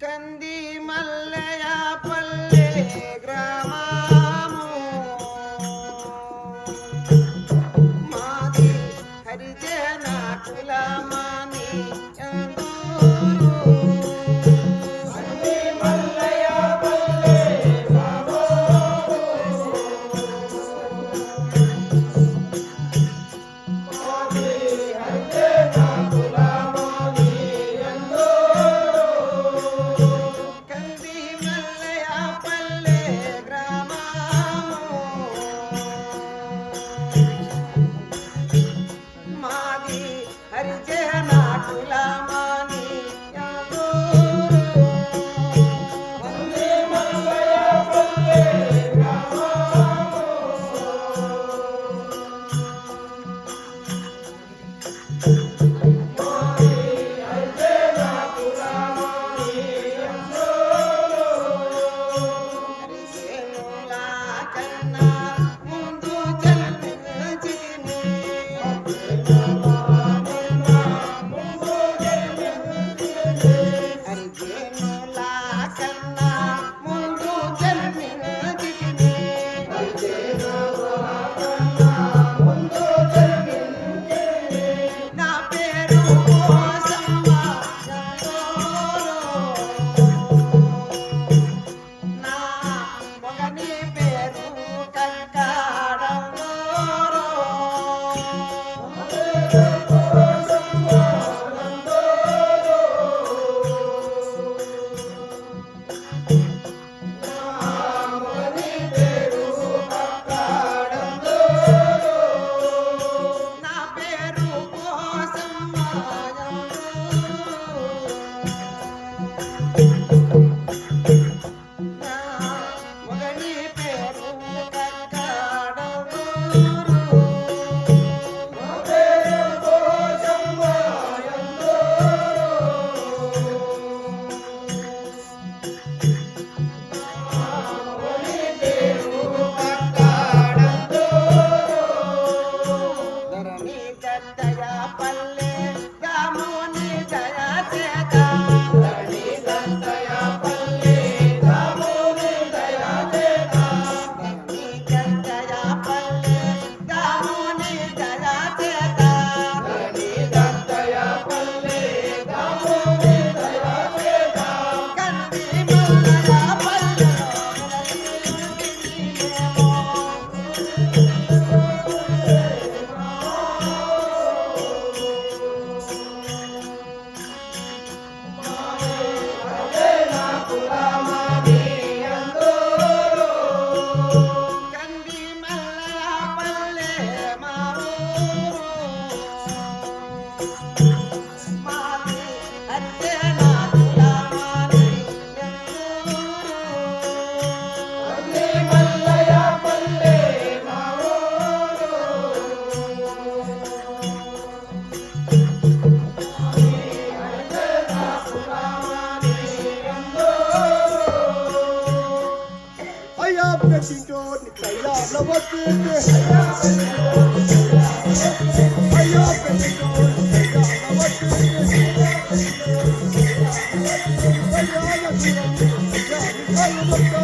కంది మల్లయ పల్లె గ్రామము మాది హరిజన కులమని అందూరు కంది మల్లయ పల్లె గ్రామము మాది హరిజన కులమని కంది మల్లయ పల్లె గ్రామము మాది హరిజన కులమని అందూరు కంది మల్లయ పల్లె గ్రామము మాది హరిజన కులమని హరిజనుల కన్నా ముందు జన్మించితిని హరిజనుల కన్నా ముందు జన్మించితిని నా పేరు పోసమ్మ నా మొగని పేరు కక్కాడోరు నా పేరు పోసమ్మ నా మొగని పేరు కక్కాడోరు నా పేరు పోసమ్మ ధరణి దత్తయ పల్లె దాముని దయ చేత ధరణి దత్తయ పల్లె దాముని దయ చేత ధరణి దత్తయ పల్లె దాముని దయ చేత ధరణి దత్తయ పల్లె దాముని దయ చేత కంది మల్లయ పల్లెలో కంది మల్లయ పల్లె మా ఊరు మాది హరిజన కులమని అందూరు కంది మల్లయ పల్లె మా ఊరు అయ్యా పెట్టించో నిక్కయ్యా నవ్వుతుంది అయ్యా పెట్టించో నిక్కయ్యా నవ్వుతుంది అయ్యా